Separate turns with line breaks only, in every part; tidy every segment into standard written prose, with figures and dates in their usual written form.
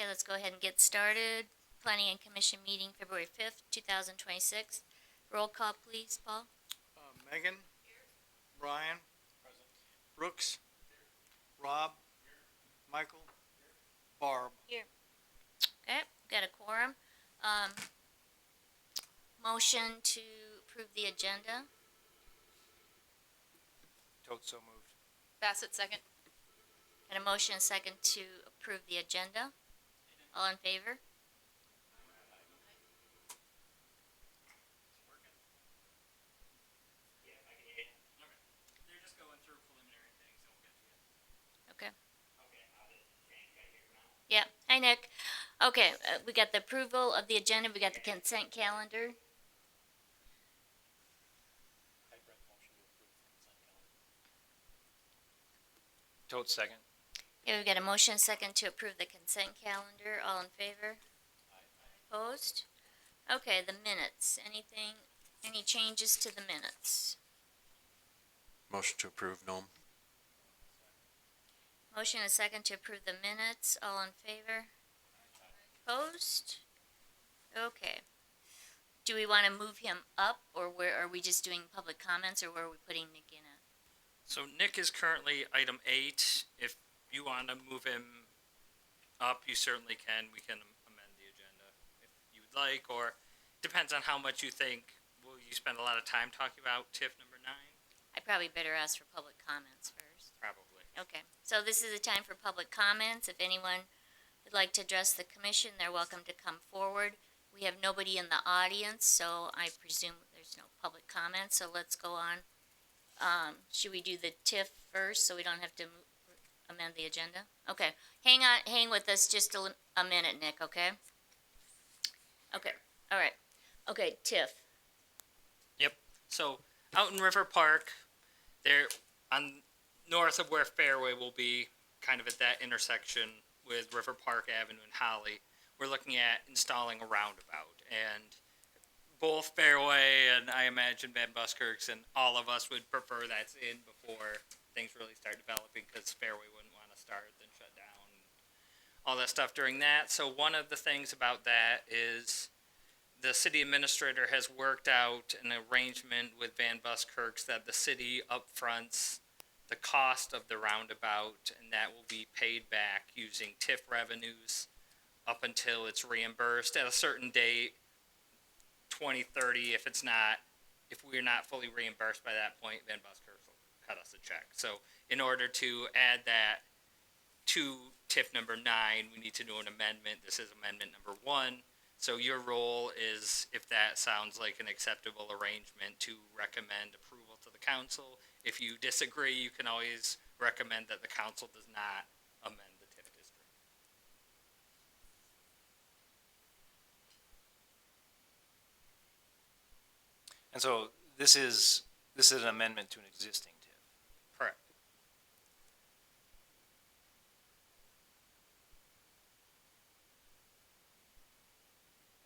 Okay, let's go ahead and get started. Planning and Commission meeting February 5th, 2026. Roll call, please, Paul.
Megan. Brian. Brooks. Rob. Michael. Barb.
Here. Okay, got a quorum. Motion to approve the agenda.
Totes so moved.
Bassett, second.
Got a motion and second to approve the agenda. All in favor?
They're just going through preliminary things, and we'll get to you.
Okay. Yeah. Hi, Nick. Okay, we got the approval of the agenda. We got the consent calendar.
Totes second.
Yeah, we got a motion second to approve the consent calendar. All in favor? Opposed? Okay, the minutes. Any changes to the minutes?
Motion to approve, Nome.
Motion and second to approve the minutes. All in favor? Opposed? Okay. Do we want to move him up, or where are we just doing public comments, or where are we putting Nick in at?
So Nick is currently item 8. If you want to move him up, you certainly can. We can amend the agenda if you would like, or depends on how much you think. Will you spend a lot of time talking about TIF number 9?
I probably better ask for public comments first.
Probably.
Okay, so this is the time for public comments. If anyone would like to address the commission, they're welcome to come forward. We have nobody in the audience, so I presume there's no public comments, so let's go on. Should we do the TIF first, so we don't have to amend the agenda? Okay, hang with us just a minute, Nick, okay? Okay, all right. Okay, TIF.
So out in River Park, there on north of where Fairway will be, kind of at that intersection with River Park Avenue and Holly, we're looking at installing a roundabout. And both Fairway and I imagine Van Buskirks and all of us would prefer that's in before things really start developing, because Fairway wouldn't want to start then shut down and all that stuff during that. So one of the things about that is the city administrator has worked out an arrangement with Van Buskirks that the city upfronts the cost of the roundabout, and that will be paid back using TIF revenues up until it's reimbursed at a certain date, 2030. If we're not fully reimbursed by that point, Van Buskirks will cut us a check. So in order to add that to TIF number 9, we need to do an amendment. This is amendment number 1. So your role is, if that sounds like an acceptable arrangement, to recommend approval to the council. If you disagree, you can always recommend that the council does not amend the TIF district.
And so this is an amendment to an existing TIF.
Correct.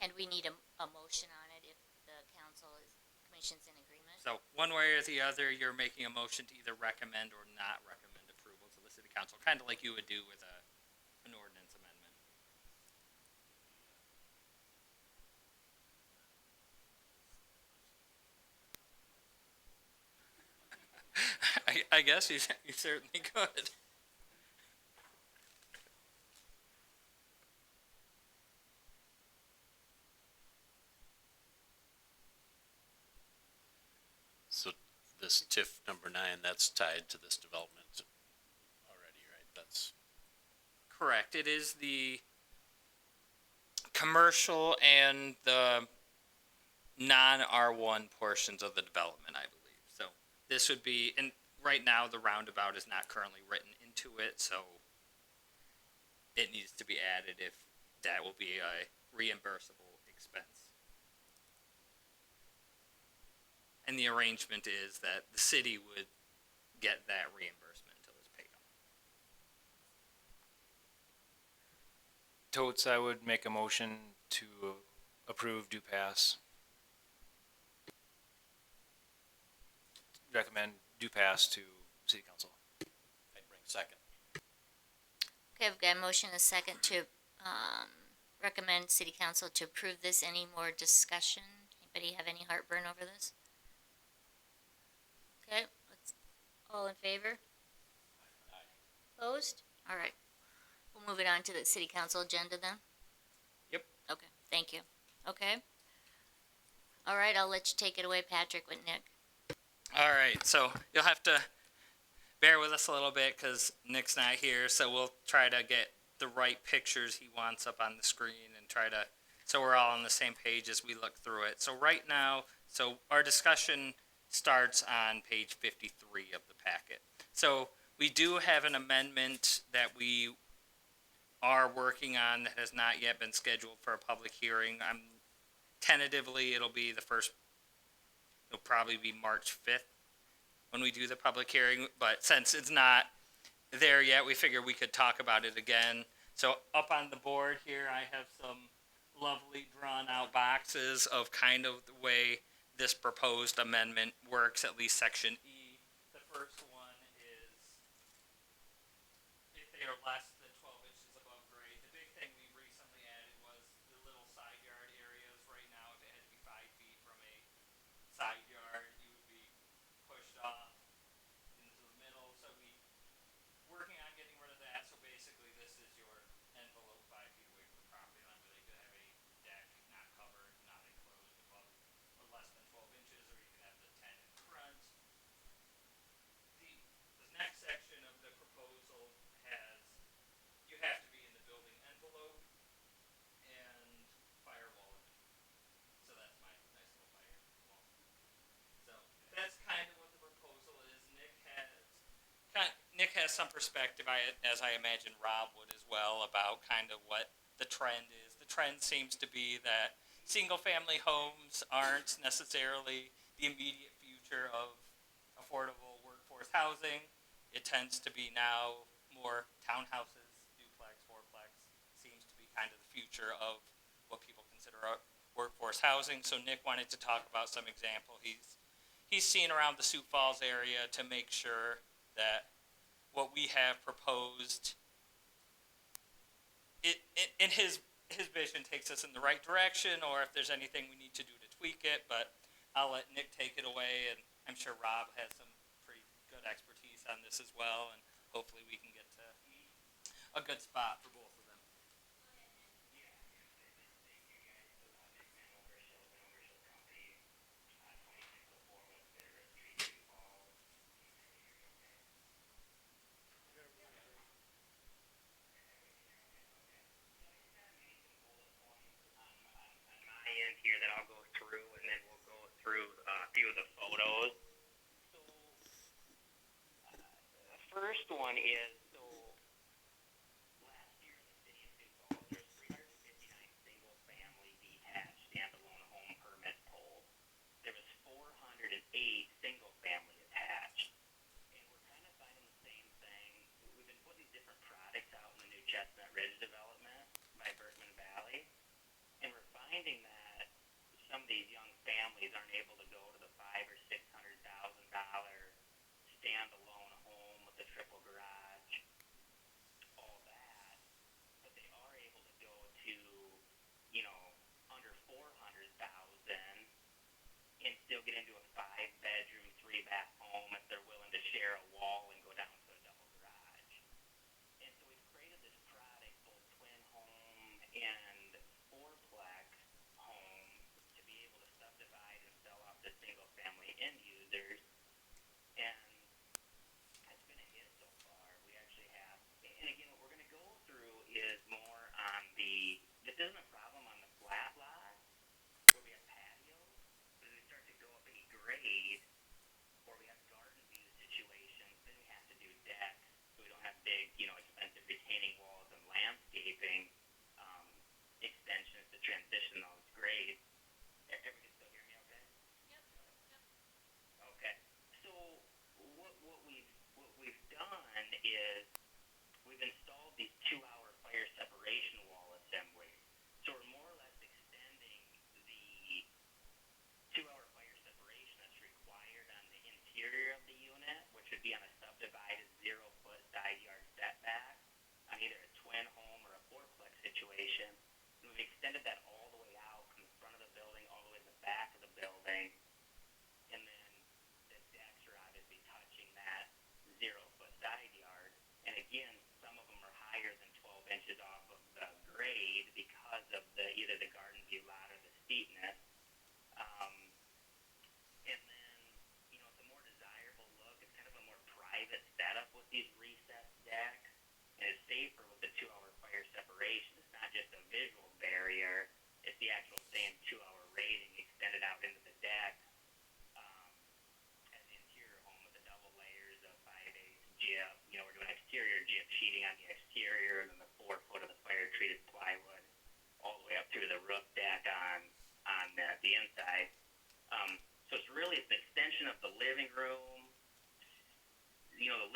And we need a motion on it if the commission's in agreement.
So one way or the other, you're making a motion to either recommend or not recommend approval to the city council, kind of like you would do with an ordinance amendment. I guess you certainly could.
So this TIF number 9, that's tied to this development already, right? That's
Correct. It is the commercial and the non-R1 portions of the development, I believe. So this would be, and right now the roundabout is not currently written into it, so it needs to be added if that will be a reimbursable expense. And the arrangement is that the city would get that reimbursement until it's paid off.
Totes, I would make a motion to approve do pass. Recommend do pass to city council.
I'd bring second.
Okay, we've got a motion and a second to recommend city council to approve this. Any more discussion? Anybody have any heartburn over this? Okay, all in favor? Opposed? All right. We'll move it on to the city council agenda then.
Yep.
Okay, thank you. Okay. All right, I'll let you take it away, Patrick, with Nick.
All right, so you'll have to bear with us a little bit because Nick's not here, so we'll try to get the right pictures he wants up on the screen and try to, so we're all on the same page as we look through it. So right now, so our discussion starts on page 53 of the packet. So we do have an amendment that we are working on that has not yet been scheduled for a public hearing. Tentatively, it'll probably be March 5th when we do the public hearing, but since it's not there yet, we figure we could talk about it again. So up on the board here, I have some lovely drawn out boxes of kind of the way this proposed amendment works, at least section E. The first one is if they are less than 12 inches above grade. The big thing we recently added was the little side yard areas. Right now, if it had to be 5 feet from a side yard, you would be pushed off into the middle. So working on getting rid of that. So basically, this is your envelope 5 feet away from the property line, where they could have a deck not covered, not enclosed above or less than 12 inches, or you could have the 10 in front. The next section of the proposal has you have to be in the building envelope and firewall limit. So that's my nice little firewall. So that's kind of what the proposal is. Nick has some perspective, as I imagine Rob would as well, about kind of what the trend is. The trend seems to be that single-family homes aren't necessarily the immediate future of affordable workforce housing. It tends to be now more townhouses, duplex, fourplex, seems to be kind of the future of what people consider workforce housing. So Nick wanted to talk about some example he's seen around the Sioux Falls area to make sure that what we have proposed, in his vision, takes us in the right direction, or if there's anything we need to do to tweak it. But I'll let Nick take it away, and I'm sure Rob has some pretty good expertise on this as well, and hopefully we can get to a good spot for both of them.
End here that I'll go through, and then we'll go through a few of the photos. So, the first one is, last year in the city of Sioux Falls, there's 359 single-family detached standalone home permit pulled. There was 408 single-family attached. And we're kind of finding the same thing. We've been putting different products out in the new Chestnut Ridge development by Berkman Valley. And we're finding that some of these young families aren't able to go to the $500,000 or $600,000 standalone home with a triple garage, all that, but they are able to go to, under $400,000 and still get into a 5-bedroom, 3-bath home if they're willing to share a wall and go down to a double garage. And so we've created this product, both twin home and fourplex homes, to be able to subdivide and sell off the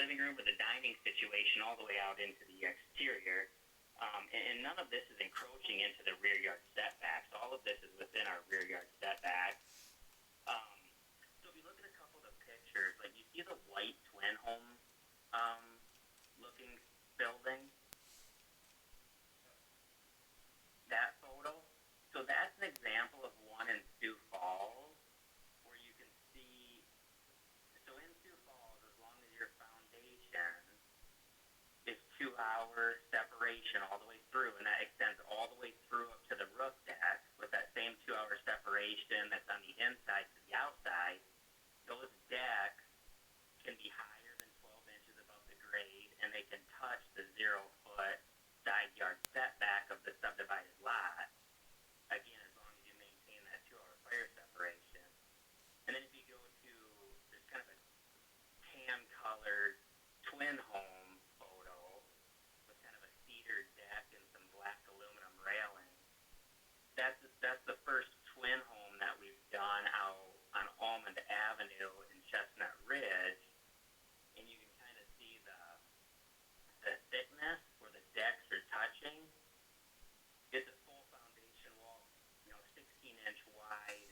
living room or the dining situation all the way out into the exterior. And none of this is encroaching into the rear yard setbacks. All of this is within our rear yard setbacks. So if you look at a couple of the pictures, like you see the white twin home looking building, that photo. So that's an example of one in Sioux Falls where you can see. So in Sioux Falls, as long as your foundation is 2-hour separation all the way through, and that extends all the way through up to the roof deck with that same 2-hour separation that's on the inside to the outside, those decks can be higher than 12 inches above the grade, and they can touch the 0-foot side yard setback of the subdivided lot. Again, as long as you maintain that 2-hour fire separation. And then if you go to, there's kind of a tan-colored twin home photo with kind of a cedar deck and some black aluminum railing. That's the first twin home that we've done out on Almond Avenue in Chestnut Ridge, and you can kind of see the thickness where the decks are touching. It's a full foundation wall, 16-inch wide,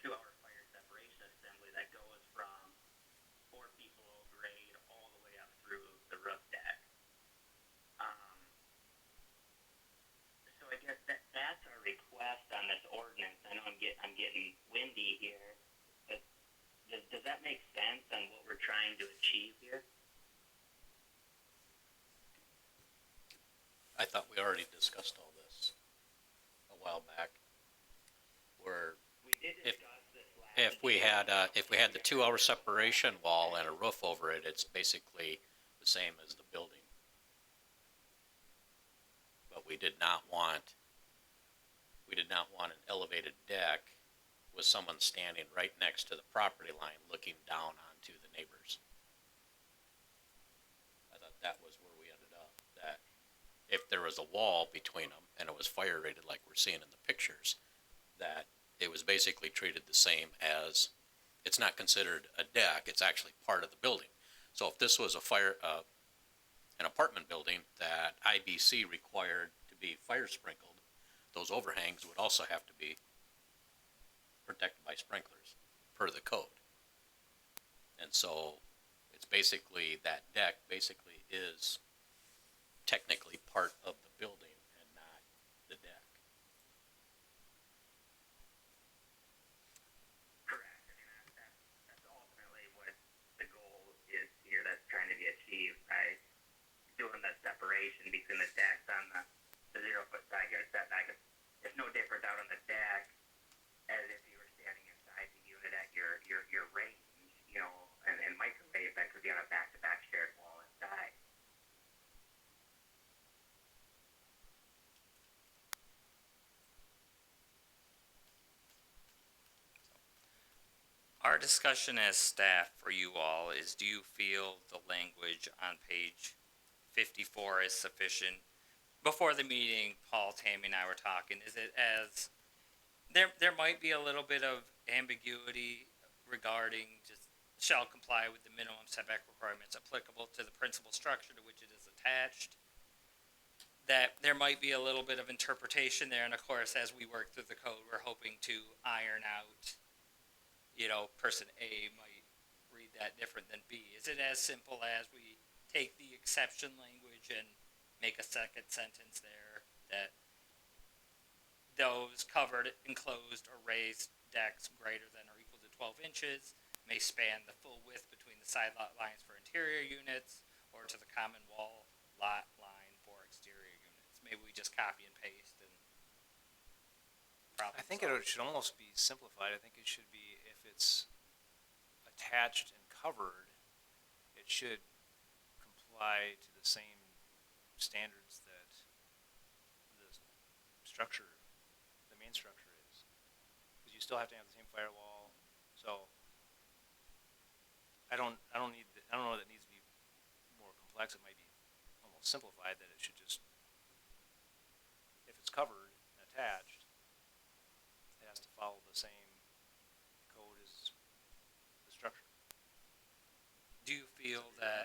2-hour fire separation assembly that goes from 4 feet below grade all the way up through the roof deck. So I guess that's our request on this ordinance. I know I'm getting windy here, but does that make sense on what we're trying to achieve here?
I thought we already discussed all this a while back. Where
We did
If-
discuss this last.
if we had the 2-hour separation wall and a roof over it, it's basically the same as the building. But we did not want an elevated deck with someone standing right next to the property line looking down onto the neighbors. I thought that was where we ended up, that if there was a wall between them and it was fire rated like we're seeing in the pictures, that it was basically treated the same as, it's not considered a deck, it's actually part of the building. So if this was an apartment building that IBC required to be fire sprinkled, those overhangs would also have to be protected by sprinklers per the code. And so it's basically, that deck basically is technically part of the building and not the deck.
Correct. I mean, that's ultimately what the goal is here that's trying to be achieved by doing the separation between the decks on the 0-foot side yard setback. It's no different out on the deck as if you were standing inside the unit at your range, and microwave that could be on a back-to-back shared wall inside.
Our discussion as staff for you all is, do you feel the language on page 54 is sufficient? Before the meeting, Paul, Tammy, and I were talking, is it as, there might be a little bit of ambiguity regarding just shall comply with the minimum setback requirements applicable to the principal structure to which it is attached. That there might be a little bit of interpretation there, and of course, as we work through the code, we're hoping to iron out, person A might read that different than B. Is it as simple as we take the exception language and make a second sentence there that those covered, enclosed, or raised decks greater than or equal to 12 inches may span the full width between the side lot lines for interior units or to the common wall lot line for exterior units? Maybe we just copy and paste and
I think it should almost be simplified. I think it should be, if it's attached and covered, it should comply to the same standards that the structure, the main structure is. Because you still have to have the same firewall. So I don't know that it needs to be more complex. It might be almost simplified, that it should just, if it's covered and attached, it has to follow the same code as the structure.
do you feel that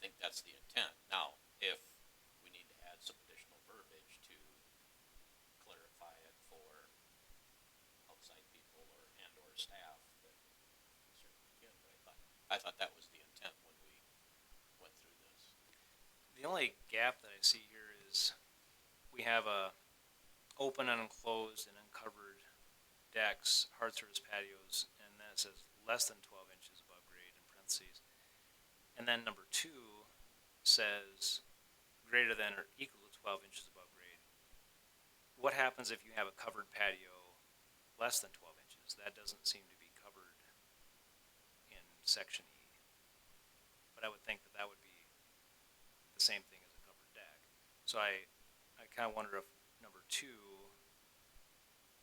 think that's the intent. Now, if we need to add some additional verbiage to clarify it for outside people or staff, then we certainly can, but I thought that was the intent when we went through this.
The only gap that I see here is we have a open and enclosed and uncovered decks, hard surface patios, and then it says less than 12 inches above grade in parentheses. And then number 2 says greater than or equal to 12 inches above grade. What happens if you have a covered patio less than 12 inches? That doesn't seem to be covered in section E. But I would think that that would be the same thing as a covered deck. So I kind of wonder if number 2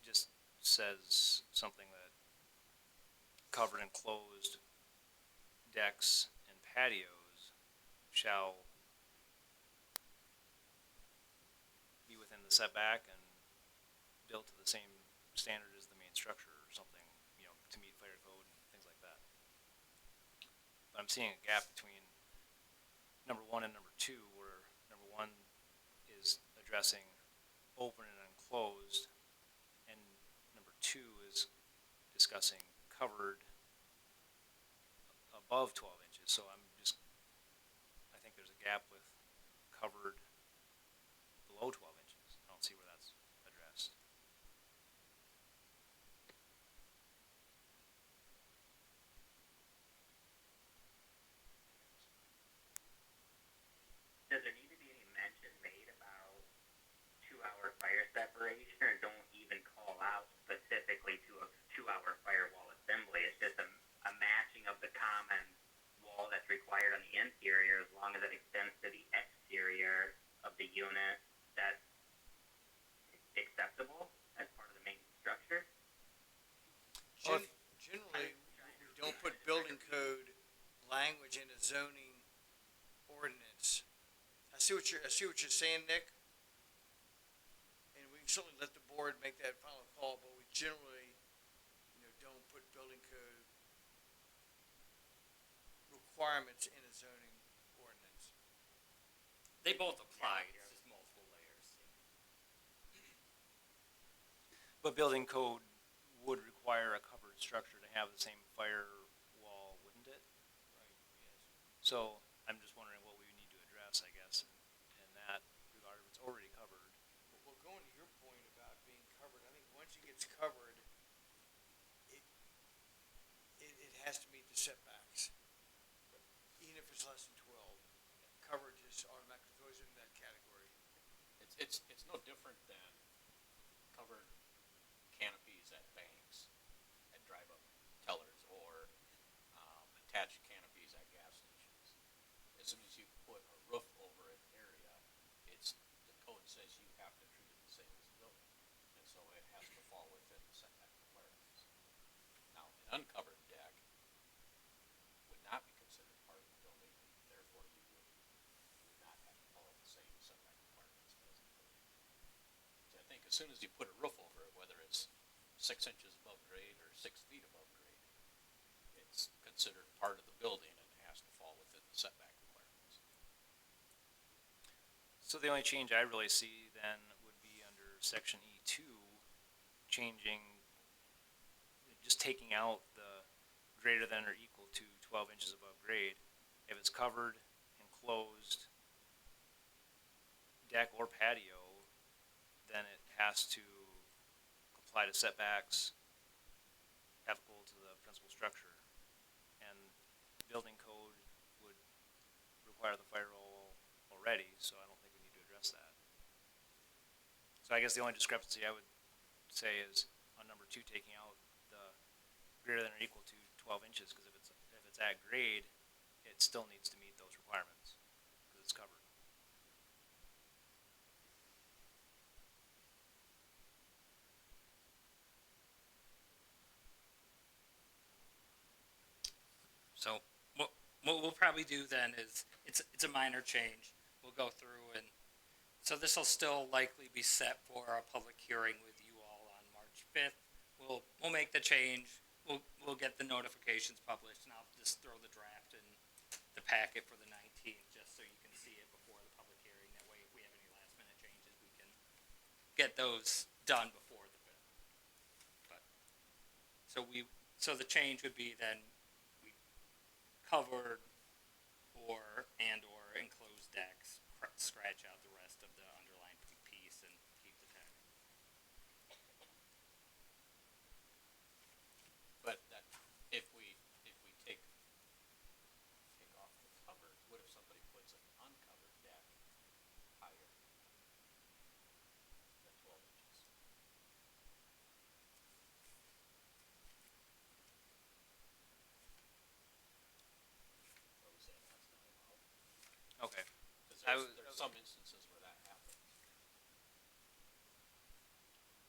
just says something that covered and closed decks and patios shall be within the setback and built to the same standard as the main structure or something, you know, to meet fire code and things like that. But I'm seeing a gap between number 1 and number 2, where number 1 is addressing open and enclosed, and number 2 is discussing covered above 12 inches. So I think there's a gap with covered below 12 inches. I don't see where that's addressed.
Does there need to be any mention made about 2-hour fire separation, or don't even call out specifically to a 2-hour firewall assembly? It's just a matching of the common wall that's required on the interior, as long as it extends to the exterior of the unit. That's acceptable as part of the main structure.
Generally, we don't put building code language in a zoning ordinance. I see what you're saying, Nick. And we can certainly let the board make that final call, but we generally, don't put building code requirements in a zoning ordinance.
They both apply, it's just multiple layers.
But building code would require a covered structure to have the same firewall, wouldn't it?
Right, yes.
So I'm just wondering what we need to address, I guess, in that regard, if it's already covered.
Well, going to your point about being covered, I think once it gets covered, it has to meet the setbacks. Even if it's less than 12, coverage just automatically goes into that category.
It's no different than covered canopies at banks, at drive-up tellers, or attached canopies at gas stations. As soon as you put a roof over an area, the code says you have to treat it the same as a building, and so it has to fall within the setback requirements. Now, an uncovered deck would not be considered part of the building, and therefore you would not have to follow the same setback requirements as the building. So I think as soon as you put a roof over it, whether it's 6 inches above grade or 6 feet above grade, it's considered part of the building and has to fall within the setback requirements.
So the only change I really see then would be under section E2, just taking out the greater than or equal to 12 inches above grade. If it's covered, enclosed, deck or patio, then it has to comply to setbacks applicable to the principal structure. And building code would require the firewall already, so I don't think we need to address that. So I guess the only discrepancy I would say is on number 2, taking out the greater than or equal to 12 inches, because if it's at grade, it still needs to meet those requirements, because it's covered.
So what we'll probably do then is, it's a minor change. We'll go through, and so this will still likely be set for a public hearing with you all on March 5th. We'll make the change. We'll get the notifications published, and I'll just throw the draft in the packet for the 19th, get those done before the 5th. But, so the change would be then we covered or enclosed decks, scratch out the rest of the underlying piece and keep the text.
But that, if we take off the cover, what if somebody puts an uncovered deck higher than 12 inches? Or we say that's not allowed?
Okay.
Cause
I
there's
was-
some instances where that happens.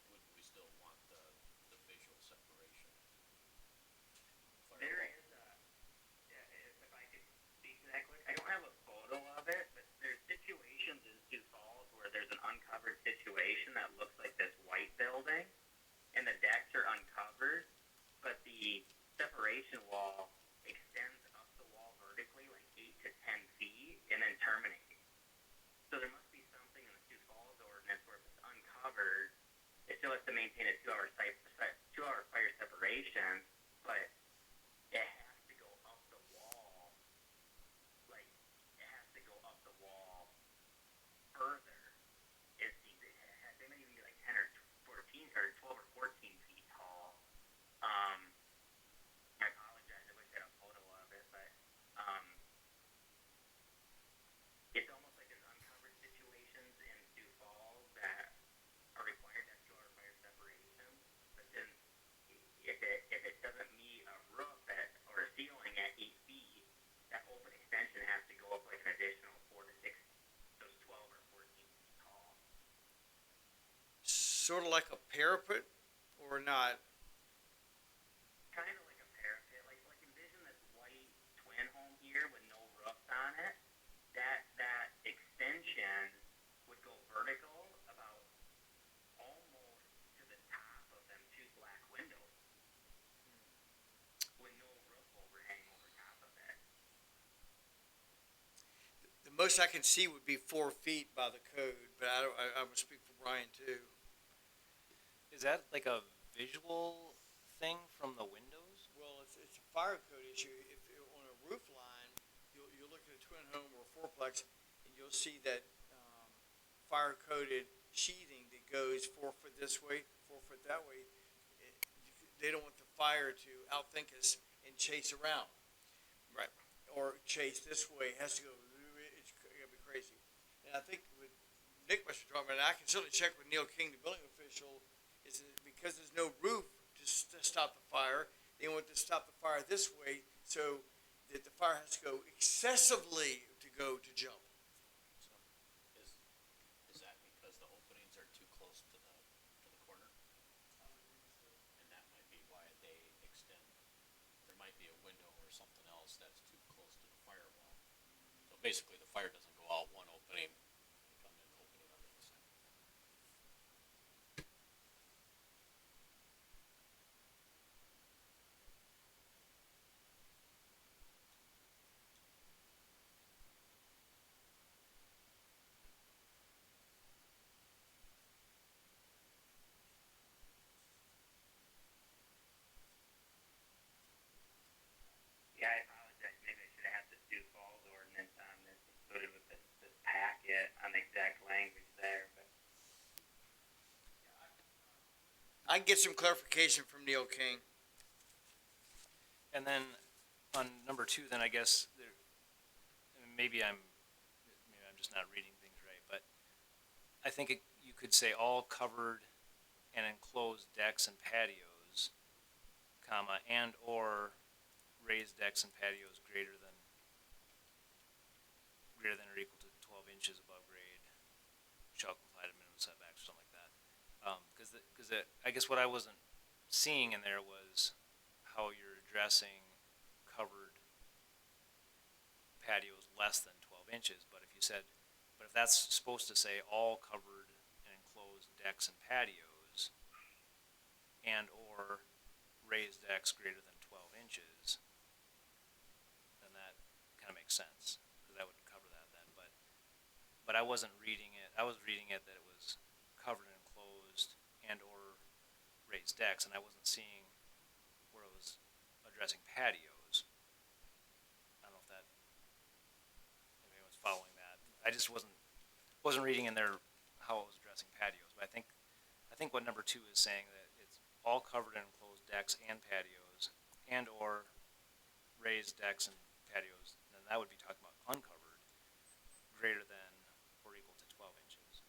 Would we still want the visual separation?
There is a, if I could speak to that quick, I don't have a photo of it, but there's situations in Sioux Falls where there's an uncovered situation that looks like this white building, and the decks are uncovered, but the separation wall extends up the wall vertically like 8 to 10 feet and then terminates. So there must be something in the Sioux Falls ordinance where if it's uncovered, it still has to maintain a 2-hour 2-hour fire separation, but it has to go up the wall, like, it has to go up the wall further. It seems they might even be like 10 or 14 or 12 or 14 feet tall. I apologize, I wish I had a photo of it, but it's almost like there's uncovered situations in Sioux Falls that are required to have 2-hour fire separation, but then if it doesn't meet a roof or a ceiling at 8 feet, that open extension has to go up like an additional 4 to 6, those 12 or 14 feet tall.
Sort of like a parapet or not?
Kind of like a parapet, like envision this white twin home here with no roofs on it. That extension would go vertical about almost to the top of them 2 black windows, with no roof overhang over top of it.
The most I can see would be 4 feet by the code, but I would speak for Brian too.
Is that like a visual thing from the windows?
Well, it's a fire code issue. If on a roof line, you'll look at a twin home or a fourplex, and you'll see that fire coded sheathing that goes 4 foot this way, 4 foot that way. They don't want the fire to outthink us and chase around,
Right.
or chase this way. It has to go. It's gonna be crazy. And I think what Nick must be talking about, and I can certainly check with Neil King, the building official, is that because there's no roof to stop the fire, they want to stop the fire this way so that the fire has to go excessively to go to jump.
So, is that because the openings are too close to the corner? And that might be why they extend. There might be a window or something else that's too close to the firewall. So basically, the fire doesn't go out one opening and come in opening on the other side.
Yeah, I apologize. Maybe I should have had the Sioux Falls ordinance on this included with this packet on the exact language there, but.
I can get some clarification from Neil King.
And then on number 2, then I guess there, maybe I'm just not reading things right, but I think you could say all covered and enclosed decks and patios, comma, and or raised decks and patios greater than or equal to 12 inches above grade shall comply to minimum setbacks, or something like that. Because I guess what I wasn't seeing in there was how you're addressing covered patios less than 12 inches. But if that's supposed to say all covered and enclosed decks and patios and or raised decks greater than 12 inches, then that kind of makes sense, because that would cover that then. But I wasn't reading it. I was reading it that it was covered and enclosed raised decks, and I wasn't seeing where it was addressing patios. I don't know if that, if anyone's following that. I just wasn't reading in there how it was addressing patios, but I think what number 2 is saying that it's all covered and enclosed decks and patios and or raised decks and patios, then that would be talking about uncovered, greater than or equal to 12 inches.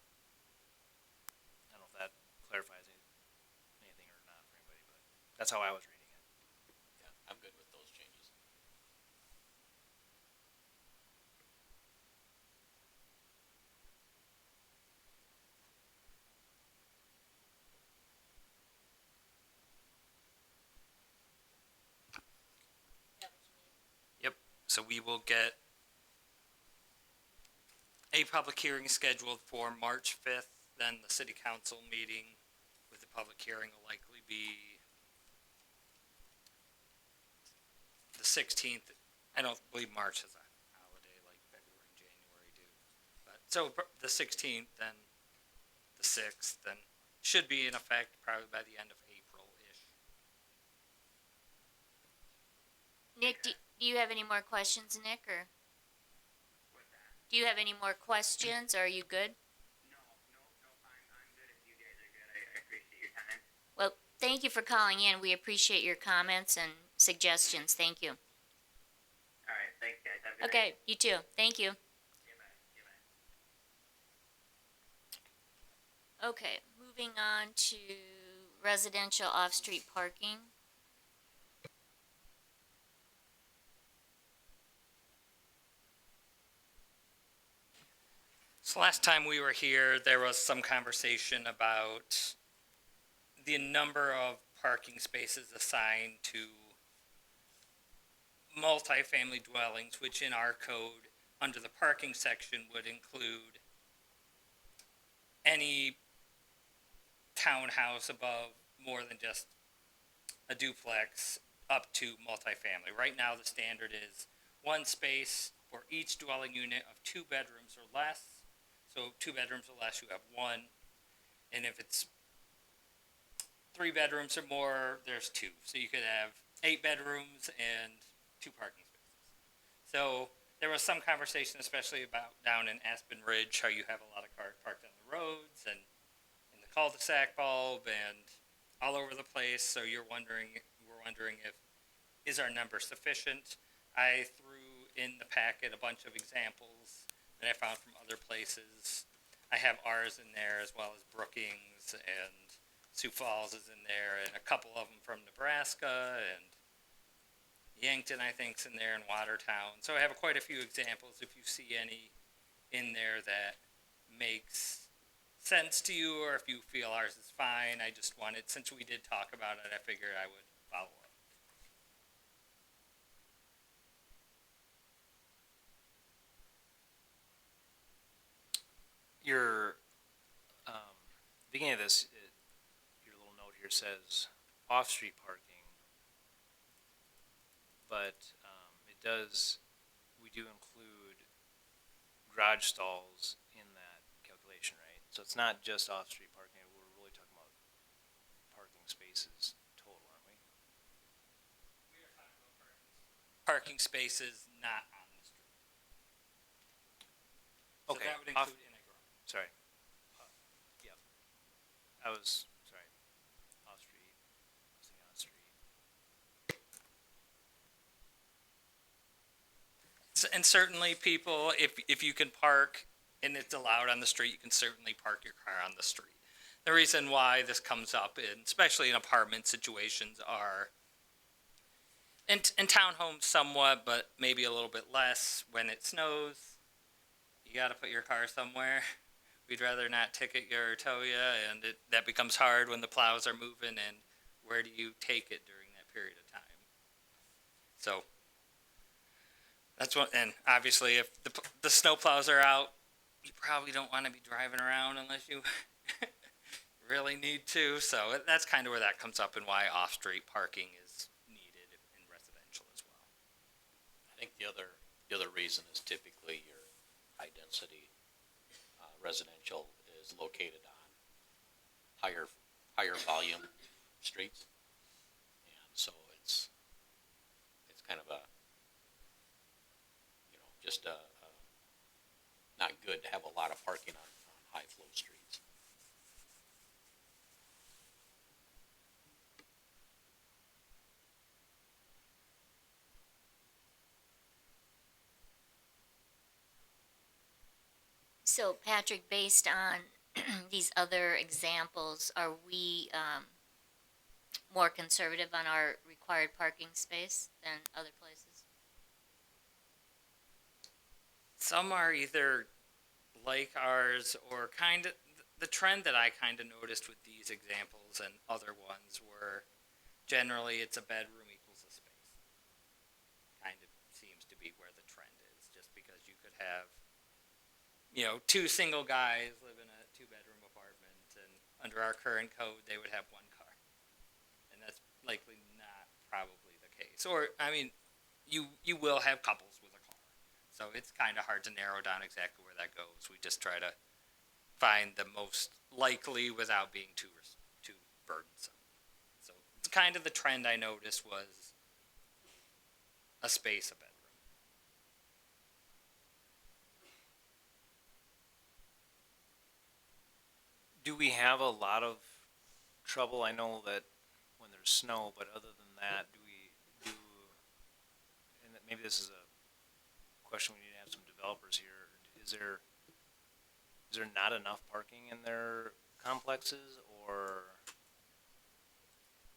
I don't know if that clarifies anything or not for anybody, but that's how I was reading it.
Yeah, I'm good with those changes.
So we will get a public hearing scheduled for March 5th, then the city council meeting with the public hearing will likely be the 16th. I don't believe March is a holiday like February and January do. But so the 16th, then the 6th, then should be in effect probably by the end of April-ish.
Nick, do you have any more questions, Nick, or
What's that?
do you have any more questions, or are you good?
No, I'm good if you guys are good. I appreciate your time.
Well, thank you for calling in. We appreciate your comments and suggestions. Thank you.
All right, thanks, guys. Have a good night.
Okay, you too. Thank you.
Yeah, bye. Yeah, bye.
Okay, moving on to residential off-street parking.
So last time we were here, there was some conversation about the number of parking spaces assigned to multifamily dwellings, which in our code, under the parking section, would include any townhouse above more than just a duplex up to multifamily. Right now, the standard is one space for each dwelling unit of 2 bedrooms or less. So 2 bedrooms or less, you have 1. And if it's 3 bedrooms or more, there's 2. So you could have 8 bedrooms and 2 parking spaces. So there was some conversation, especially about down in Aspen Ridge, how you have a lot of cars parked on the roads and in the cul-de-sac bulb and all over the place. So we're wondering if, is our number sufficient? I threw in the packet a bunch of examples that I found from other places. I have ours in there as well as Brookings, and Sioux Falls is in there, and a couple of them from Nebraska, and Yankton, I think, is in there, and Watertown. So I have quite a few examples. If you see any in there that makes sense to you, or if you feel ours is fine, I just wanted, since we did talk about it, I figured I would follow up.
Your beginning of this, your little note here says off-street parking, but we do include garage stalls in that calculation, right? So it's not just off-street parking. We're really talking about parking spaces total, aren't we?
We are talking about parking spaces not on the street. So
Okay,
that would
off-
include in a garage.
Sorry. Yep. I was, sorry. Off-street. I was thinking on-street.
And certainly people, if you can park and it's allowed on the street, you can certainly park your car on the street. The reason why this comes up, especially in apartment situations, are in townhomes somewhat, but maybe a little bit less when it snows. You got to put your car somewhere. We'd rather not ticket you or tow you, and that becomes hard when the plows are moving, and where do you take it during that period of time? So that's what, and obviously if the snow plows are out, you probably don't want to be driving around unless you really need to. So that's kind of where that comes up and why off-street parking is needed in residential as well.
I think the other reason is typically your high density residential is located on higher volume streets. And so it's kind of a, just not good to have a lot of parking on high flow streets.
So Patrick, based on these other examples, are we, more conservative on our required parking space than other places?
Some are either like ours or kind of the trend that I kind of noticed with these examples and other ones were generally it's a bedroom equals a space. Kind of seems to be where the trend is, just because you could have, two single guys live in a 2-bedroom apartment, and under our current code, they would have one car, and that's likely not probably the case. Or I mean, you will have couples with a car, so it's kind of hard to narrow down exactly where that goes. We just try to find the most likely without being too burdensome. So it's kind of the trend I noticed was a space, a bedroom.
Do we have a lot of trouble? I know that when there's snow, but other than that, and maybe this is a question we need to have some developers here. Is there not enough parking in their complexes, or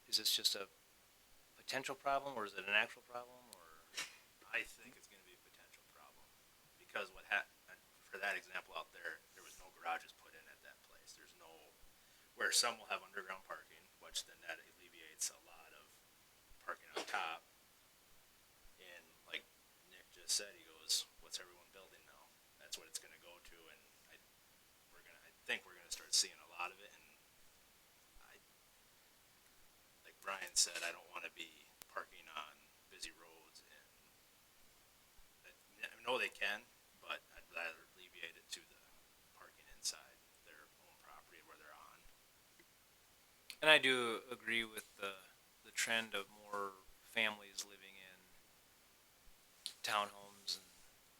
is this just a potential problem, or is it an actual problem, or?
I think it's going to be a potential problem because for that example out there, there was no garages put in at that place. There's no where some will have underground parking, which then that alleviates a lot of parking on top. And like Nick just said, he goes, "What's everyone building now?" That's what it's going to go to, and I think we're going to start seeing a lot of it. And like Brian said, I don't want to be parking on busy roads, and I know they can, but I'd rather alleviate it to the parking inside their own property where they're on.
And I do agree with the trend of more families living in townhomes and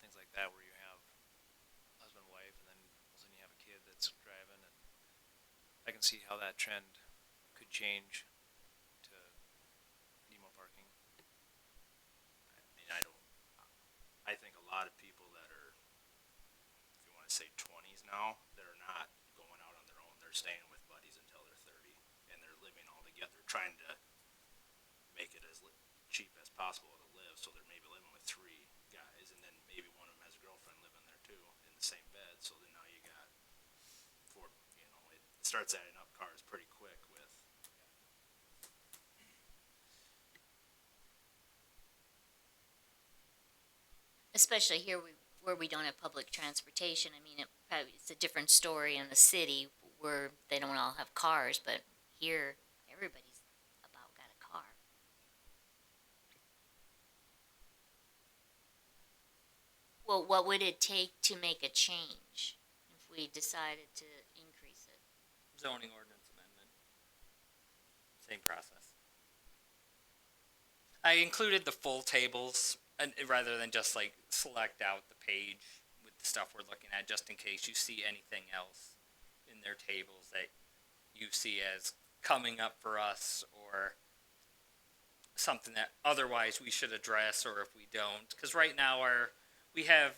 things like that, where you have husband, wife, and then all of a sudden you have a kid that's driving, and I can see how that trend could change to need more parking.
I mean, I think a lot of people that are, if you want to say 20s now, that are not going out on their own. They're staying with buddies until they're 30, and they're living all together, trying to make it as cheap as possible to live. So they're maybe living with 3 guys, and then maybe one of them has a girlfriend living there too in the same bed. So then now you got 4. It starts adding up cars pretty quick with.
Especially here where we don't have public transportation. I mean, it's a different story in the city where they don't all have cars, but here everybody's about got a car. Well, what would it take to make a change if we decided to increase it?
Zoning ordinance amendment. Same process. I included the full tables and rather than just like select out the page with the stuff we're looking at, just in case you see anything else in their tables that you see as coming up for us or something that otherwise we should address, or if we don't. Because right now we have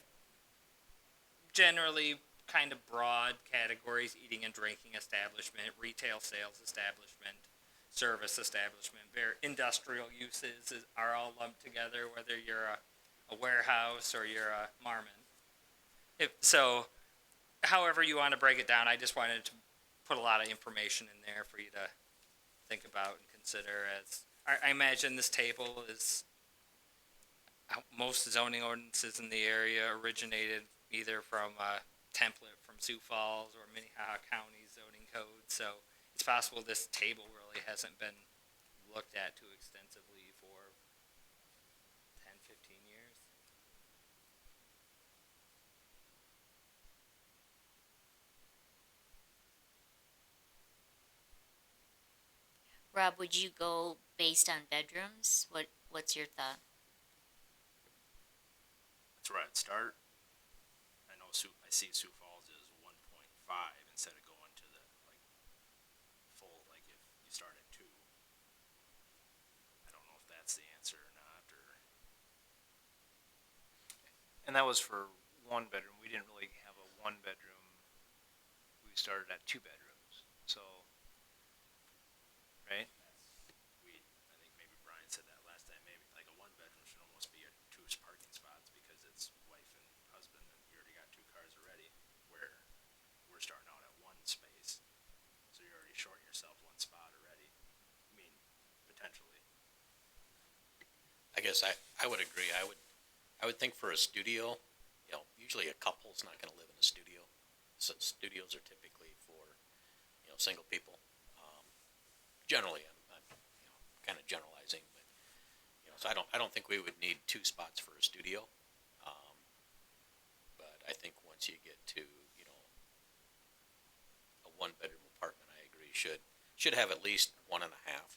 generally kind of broad categories: eating and drinking establishment, retail sales establishment, service establishment. Industrial uses are all lumped together, whether you're a warehouse or you're a Marmon. However you want to break it down, I just wanted to put a lot of information in there for you to think about and consider. As I imagine this table is how most zoning ordinances in the area originated either from a template from Sioux Falls or Minnehaha County zoning code. So it's possible this table really hasn't been looked at too extensively for 10, 15 years.
Rob, would you go based on bedrooms? What's your thought?
That's where I'd start. I know I see Sioux Falls is 1.5 instead of going to the like full, like if you start at 2. I don't know if that's the answer or not, or
And that was for one bedroom. We didn't really have a one bedroom. We started at 2 bedrooms. So, right?
I think maybe Brian said that last time, maybe like a 1 bedroom should almost be a 2 parking spots because it's wife and husband and you already got 2 cars already, where we're starting out at 1 space. So you're already shorting yourself 1 spot already. I mean, potentially.
I guess I would agree. I would think for a studio, you know, usually a couple's not gonna live in a studio. So studios are typically for, you know, single people. Generally, I'm you know, kind of generalizing, but, you know, so I don't think we would need 2 spots for a studio. But I think once you get to, you know, a 1 bedroom apartment, I agree, should have at least 1.5,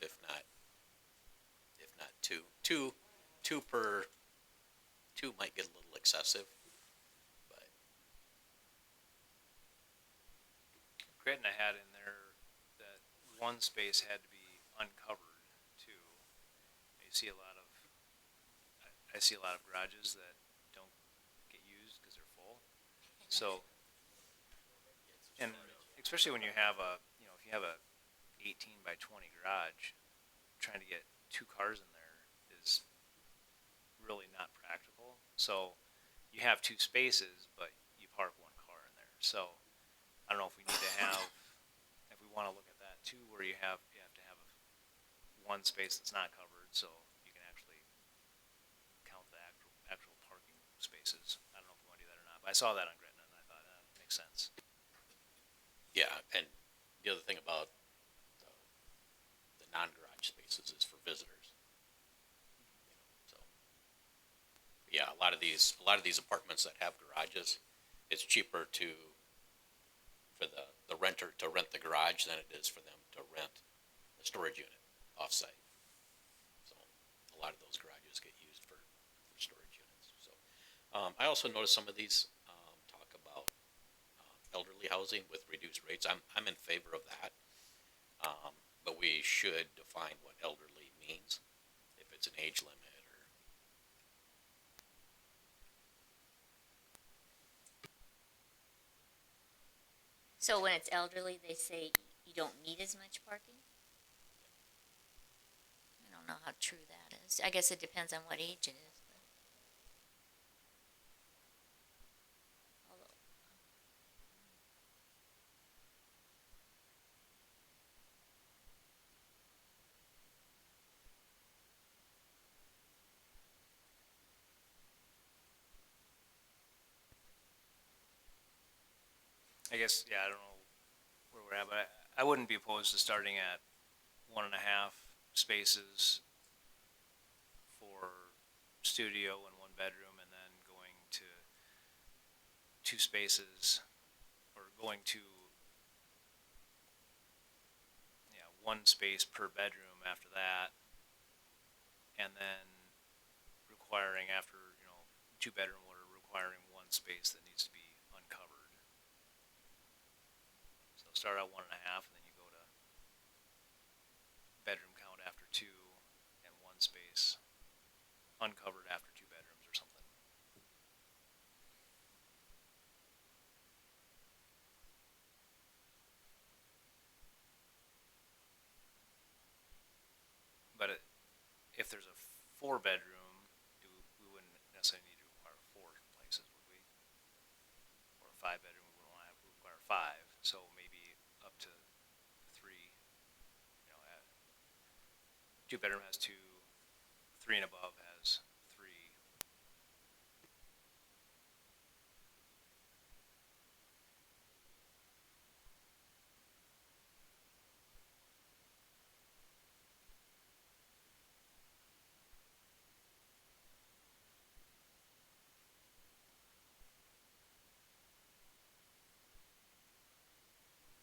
if not 2. Two per, 2 might get a little excessive, but
Gretna had in there that one space had to be uncovered too. You see a lot of, I see a lot of garages that don't get used because they're full. So, and especially when you have a, you know, if you have a 18 by 20 garage, trying to get 2 cars in there is really not practical. So you have 2 spaces, but you park 1 car in there. So I don't know if we need to have, if we want to look at that too, where you have to have 1 space that's not covered, so you can actually count the actual parking spaces. I don't know if we want to do that or not, but I saw that on Gretna and I thought it makes sense.
yeah, and the other thing about the non-garage spaces is for visitors. You know, so yeah, a lot of these apartments that have garages, it's cheaper for the renter to rent the garage than it is for them to rent a storage unit offsite. So a lot of those garages get used for storage units. So I also noticed some of these talk about elderly housing with reduced rates. I'm in favor of that, but we should define what elderly means. If it's an age limit or
So when it's elderly, they say you don't need as much parking? I don't know how true that is. I guess it depends on what age it is. But. Although,
I guess, yeah, I don't know where we're at, but I wouldn't be opposed to starting at 1.5 spaces for studio and 1 bedroom, and then going to 2 spaces, or going to, yeah, 1 space per bedroom after that, and then requiring after, you know, 2 bedroom, or requiring 1 space that needs to be uncovered. So start at 1.5, and then you go to bedroom count after 2, and 1 space uncovered after 2 bedrooms or something. But if there's a 4 bedroom, we wouldn't necessarily need to require 4 places, would we? Or a 5 bedroom, we wouldn't want to require 5. So maybe up to 3. You know, 2 bedroom has 2, 3 and above has 3.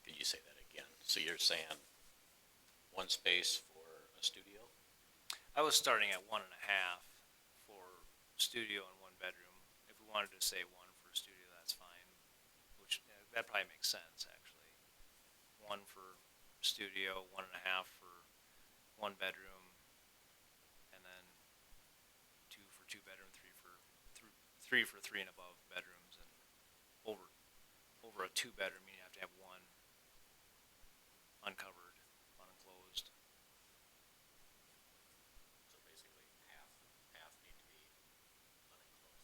could you say that again? So you're saying 1 space a studio?
I was starting at 1.5 for studio and 1 bedroom. If we wanted to say 1 for studio, that's fine. Which that probably makes sense actually. 1 for studio, 1.5 for 1 bedroom, and then 2 for 2 bedroom, 3 for 3 and above bedrooms, and over a 2 bedroom you have to have 1 uncovered, unenclosed.
So basically half need to be unenclosed.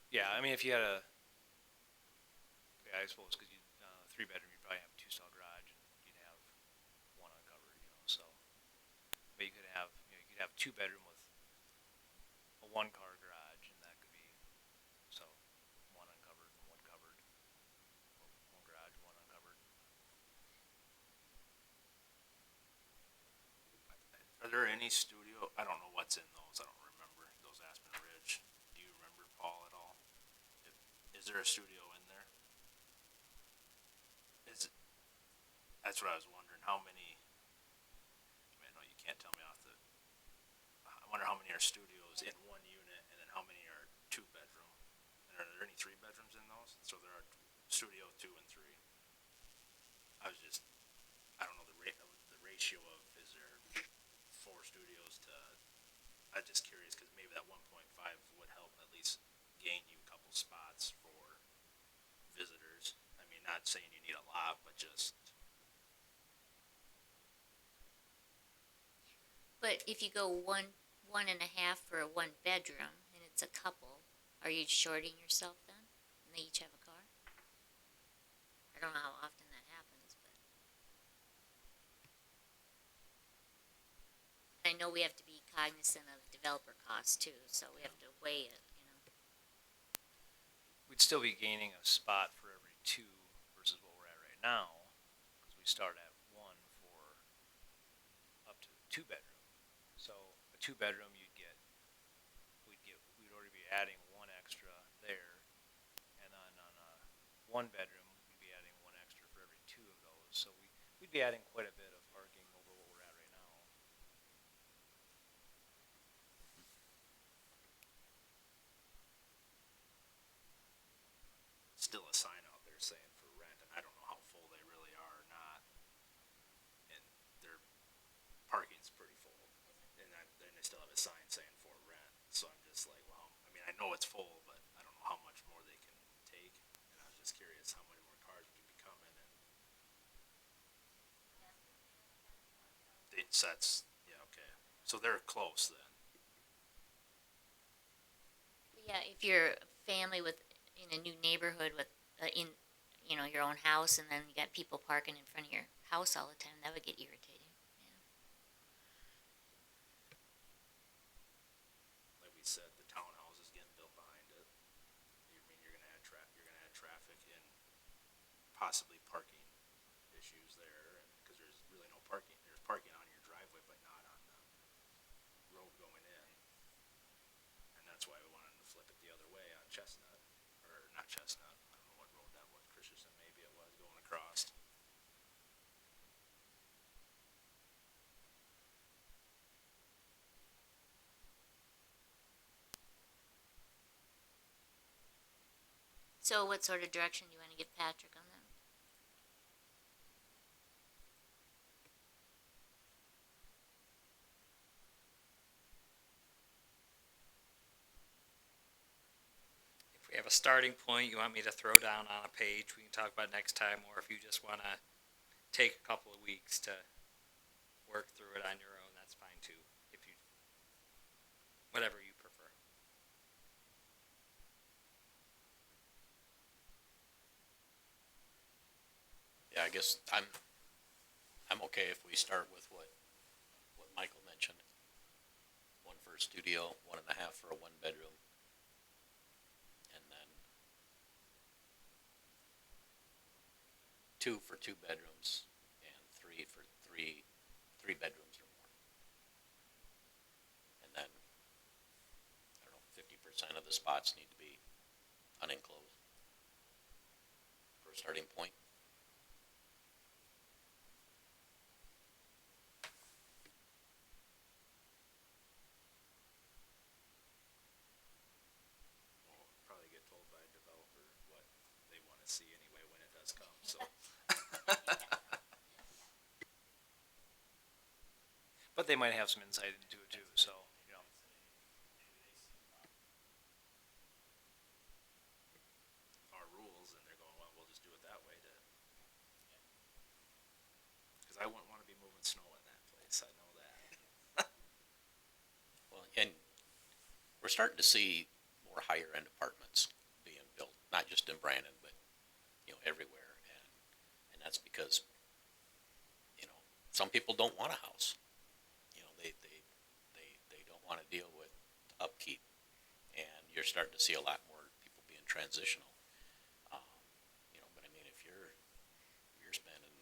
Yeah, I mean if you had I suppose because you 3 bedroom you'd probably have a 2 stall garage and you'd have 1 uncovered, so. But you could have 2 bedroom with a 1 car garage, and that could be so 1 uncovered and 1 covered, or 1 garage, 1 uncovered.
Are there any studio, I don't know what's in those, I don't remember, those Aspen Ridge. Do you remember, Paul, at all? Is there a studio in there? That's what I was wondering, how many, I mean, I know you can't tell me off the, I wonder how many are studios in 1 unit, and then how many are 2 bedroom? And are there any 3 bedrooms in those? So there are studio 2 and 3. I was just, I don't know the ratio of, is there 4 studios to, I'm just curious, cause maybe that 1.5 would help at least gain you a couple spots for visitors. I mean, not saying you need a lot, but just,
But if you go 1.5 for a 1 bedroom and it's a couple, are you shorting yourself then? And they each have a car? I don't know how often that happens, but. I know we have to be cognizant of developer costs too, so we have to weigh it,
We'd still be gaining a spot for every 2 versus what we're at right now, because we start at 1 for up to 2 bedroom. So a 2 bedroom we'd already be adding 1 extra there, and then on a 1 bedroom we'd be adding 1 extra for every 2 of those. So we'd be adding quite a bit of parking over what we're at right now.
still a sign out there saying for rent, and I don't know how full they really are or not. And their parking's pretty full, and then they still have a sign saying for rent. So I'm just like, well, I mean, I know it's full, but I don't know how much more they can take. And I was just curious how many more cars would be coming, and that's yeah, okay. So they're close then.
Yeah, if you're a family in a new neighborhood with, in, your own house, and then you got people parking in front of your house all the time, that would get irritating,
Like we said, the townhouse is getting built behind it. You mean you're gonna add traffic and possibly parking issues there, and because there's really no parking. There's parking on your driveway, but not on the road going in. And that's why we wanted to flip it the other way on Chestnut, or not Chestnut. I don't know what road that was. Christensen maybe it was going across.
So what sort of direction do you want to give Patrick on that?
If we have a starting point you want me to throw down on a page, we can talk about next time, or if you just want to take a couple of weeks to work through it on your own, that's fine too. Whatever you prefer.
Yeah, I guess I'm okay if we start with what Michael mentioned. 1 for a studio, 1.5 for a 1 bedroom, and then 2 for 2 bedrooms, and 3 for 3 bedrooms or more. And then, I don't know, 50% of the spots need to be unenclosed for a starting point.
business comes, so.
But they might have some insight into it too, so, you know.
Our rules, and they're going, well, we'll just do it that way to. Cause I wouldn't wanna be moving snow in that place, I know that.
Well, and we're starting to see more higher end apartments being built, not just in Brandon, but, everywhere. And that's because, some people don't want a house. They don't want to deal with upkeep. And you're starting to see a lot more people being transitional. But I mean, if you're spending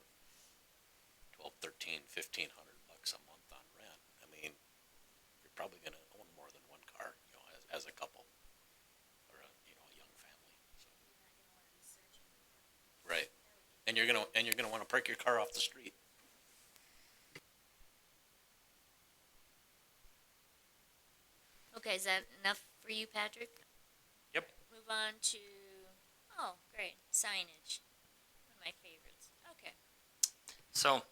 12, 13, 1,500 bucks a month on rent, I mean, you're probably going to own more than one car, as a couple or a young family. So. Right. And you're gonna want to park your car off the street.
Okay, is that enough for you, Patrick?
Yep.
Move on to, oh, great, signage. One of my favorites. Okay.
So,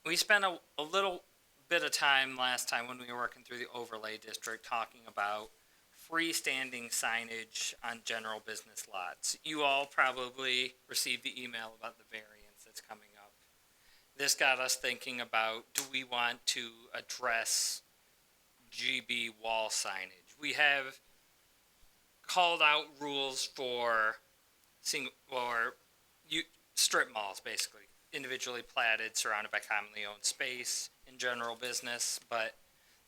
we spent a little bit of time last time when we were working through the overlay district talking about freestanding signage on general business lots. You all probably received the email about the variance that's coming up. This got us thinking about, do we want to address GB wall signage? We have called out rules for strip malls, basically individually platted, surrounded by commonly owned space in general business. But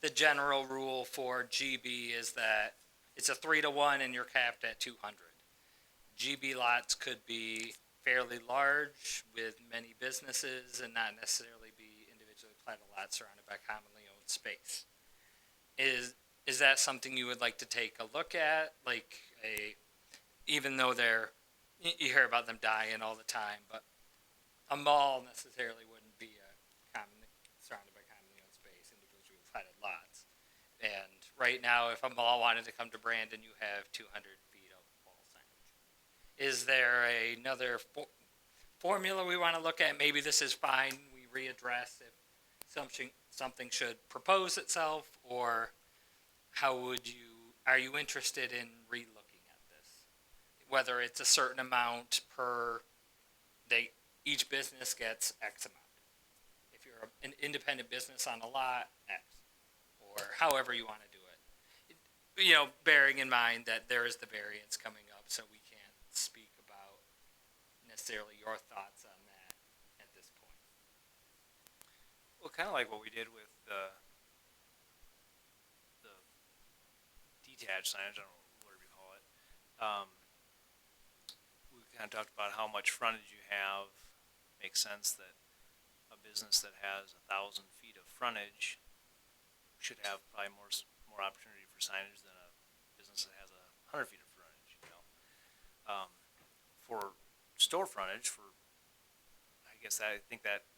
the general rule for GB is that it's a 3-to-1 and you're capped at 200. GB lots could be fairly large with many businesses and not necessarily be individually platted lots surrounded by commonly owned space. Is that something you would like to take a look at? Even though you hear about them dying all the time, but a mall necessarily wouldn't be surrounded by commonly owned space, individually platted lots. And right now, if a mall wanted to come to Brandon, you have 200 feet of wall signage. Is there another formula we want to look at? Maybe this is fine. We readdress if something should propose itself, or are you interested in re-looking at this? Whether it's a certain amount each business gets X amount. If you're an independent business on a lot, X. Or however you want to do it. Bearing in mind that there is the variance coming up, so we can't speak about necessarily your thoughts on that at this point.
Well, kind of like what we did with the detached signage, I don't know, whatever you call it. We kind of talked about how much frontage you have. Makes sense that a business that has 1,000 feet of frontage should have probably more opportunity for signage than a business that has 100 feet of frontage. For store frontage, I think that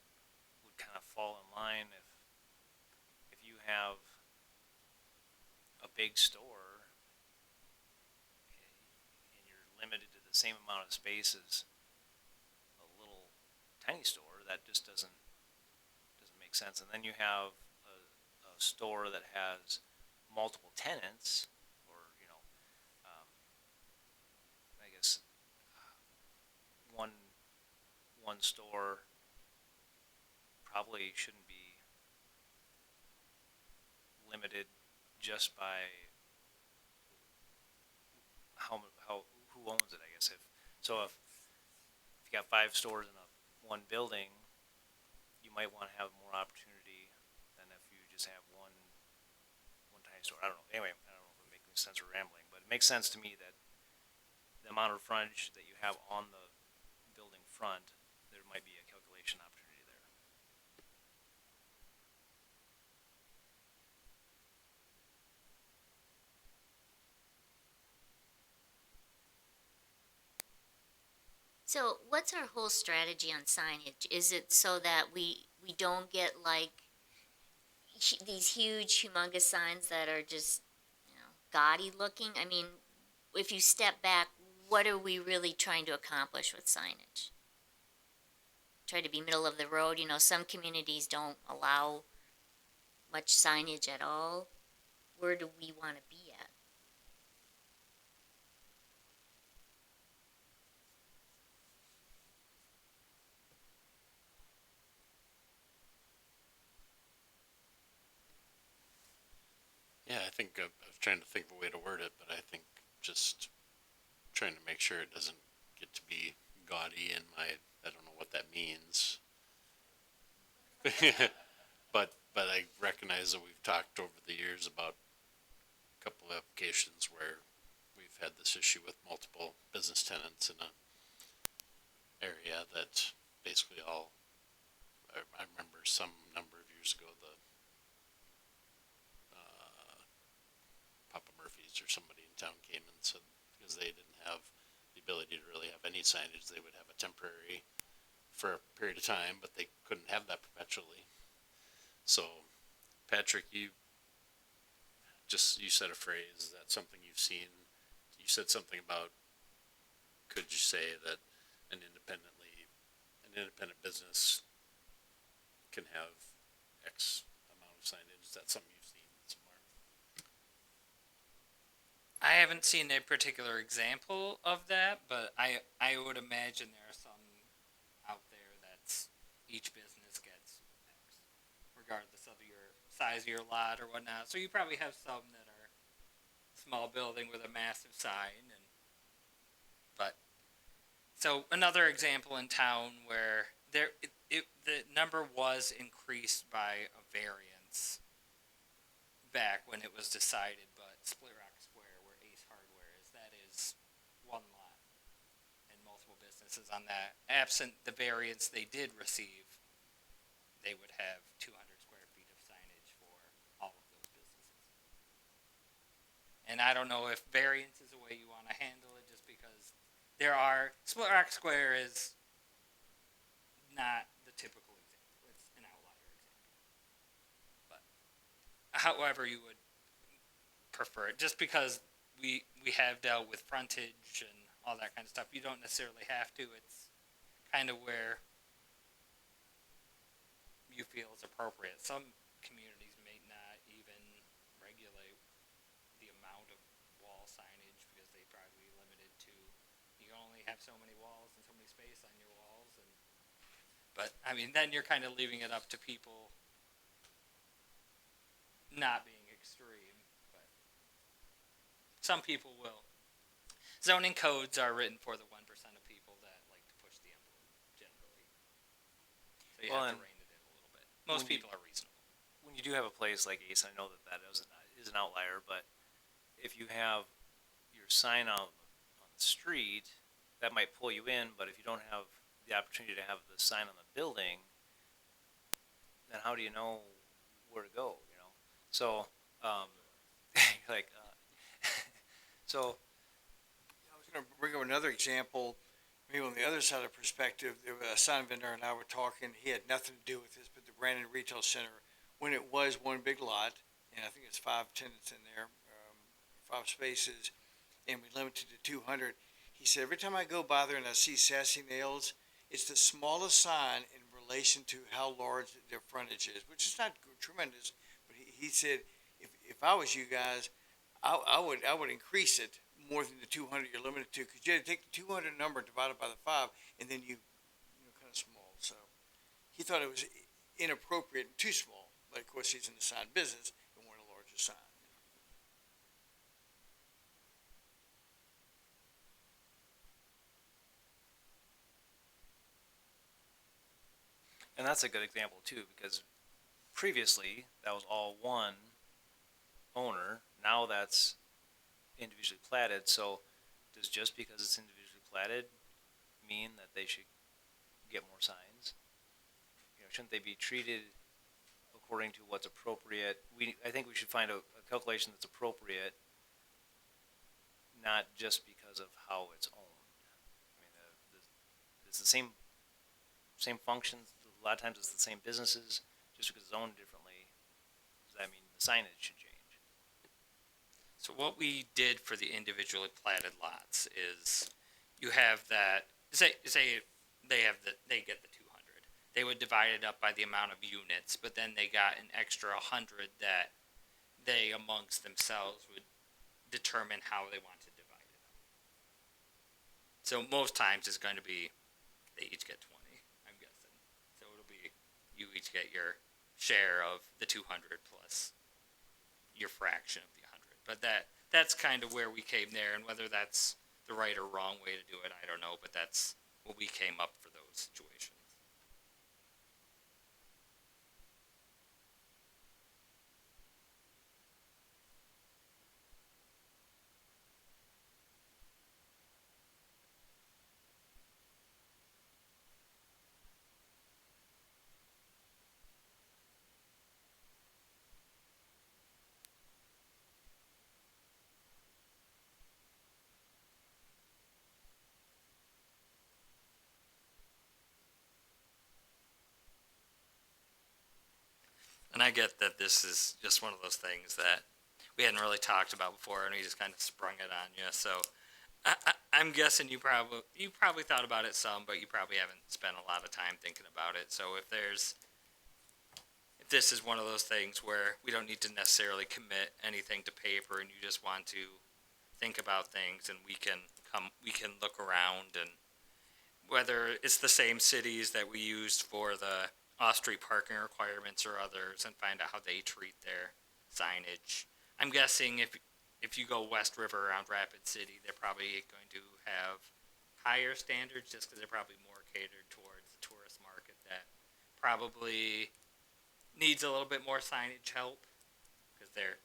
would kind of fall in line if you have a big store and you're limited to the same amount of space as a little tiny store, that just doesn't make sense. And then you have a store that has multiple tenants, or I guess one store probably shouldn't be limited just by who owns it. I guess if you got 5 stores in one building, you might want to have more opportunity than if you just have one tiny store. I don't know. Anyway, I don't know if it makes sense or rambling, but it makes sense to me that the amount of frontage that you have on the building front, there might be a calculation opportunity there.
So what's our whole strategy on signage? Is it so that we don't get these huge, humongous signs that are just, gaudy looking? I mean, if you step back, what are we really trying to accomplish with signage? Try to be middle of the road, you know, some communities don't allow much signage at all. Where do we want to be at?
Yeah, I think I was trying to think of a way to word it, but I think just trying to make sure it doesn't get to be gaudy and I don't know what that means. but I recognize that we've talked over the years about a couple of applications where we've had this issue with multiple business tenants in a area that basically all I remember some number of years ago the Papa Murphy's or somebody in town came and said because they didn't have the ability to really have any signage, they would have a temporary for a period of time, but they couldn't have that perpetually. So, Patrick, you said a phrase. Is that something you've seen? You said something about. Could you say that an independent business can have X amount of signage? Is that something you've seen somewhere?
I haven't seen a particular example of that, but I would imagine there are some out there that's each business gets X, regardless of your size of your lot or whatnot. So you probably have some that are small building with a massive sign, but so another example in town where the number was increased by a variance back when it was decided, but Split Rock Square, where Ace Hardware is, that is one lot and multiple businesses on that. Absent the variance they did receive, they would have 200 square feet of signage for all of those businesses. And I don't know if variance is a way you want to handle it, just because Split Rock Square is not the typical example. It's an outlier example. But however you would prefer it, just because we have dealt with frontage and all that kind of stuff, you don't necessarily have to. It's kind of where you feel is appropriate. Some communities may not even regulate the amount of wall signage because they probably limited to you only have so many walls and so many space on your walls, but I mean then you're kind of leaving it up to people not being extreme, but some people will. Zoning codes are written for the 1% of people that like to push the envelope generally. So you have to rein it in a little bit. Most people are reasonable.
When you do have a place like Ace, I know that is an outlier, but if you have your sign out on the street, that might pull you in, but if you don't have the opportunity to have the sign on the building, then how do you know where to go, you know? So, so
I was going to bring up another example, maybe on the other side of the perspective. There was a sign vendor and I were talking. He had nothing to do with this, but the Brandon Retail Center, when it was one big lot, and I think it's 5 tenants in there, 5 spaces, and we limited to 200. He said, every time I go by there and I see Sassy Nails, it's the smallest sign in relation to how large their frontage is, which is not tremendous. But he said, if I was you guys, I would increase it more than the 200 you're limited to, because you had to take the 200 number divided by the 5, and then you kind of small. So he thought it was inappropriate and too small. But of course, he's in the sign business and wanted a larger sign.
and that's a good example too, because previously that was all one owner. Now that's individually platted. So does just because it's individually platted mean that they should get more signs? You know, shouldn't they be treated according to what's appropriate? I think we should find a calculation that's appropriate, not just because of how it's owned. I mean, it's the same functions. A lot of times it's the same businesses. Just because it's owned differently, does that mean the signage should change?
So what we did for the individually platted lots is you have that, say they get the 200. They would divide it up by the amount of units, but then they got an extra 100 that they amongst themselves would determine how they want to divide it up. So most times it's going to be they each get 20, I'm guessing. So it'll be you each get your share of the 200 plus your fraction of the 100. But that's kind of where we came there, and whether that's the right or wrong way to do it, I don't know, but that's what we came up for those situations. And I get that this is just one of those things that we hadn't really talked about before, and we just kind of sprung it on you. So I'm guessing you probably thought about it some, but you probably haven't spent a lot of time thinking about it. So if this is one of those things where we don't need to necessarily commit anything to paper, and you just want to think about things, and we can look around, and whether it's the same cities that we used for the off-street parking requirements or others, and find out how they treat their signage. I'm guessing if you go West River around Rapid City, they're probably going to have higher standards just because they're probably more catered towards the tourist market that probably needs a little bit more signage help because they're,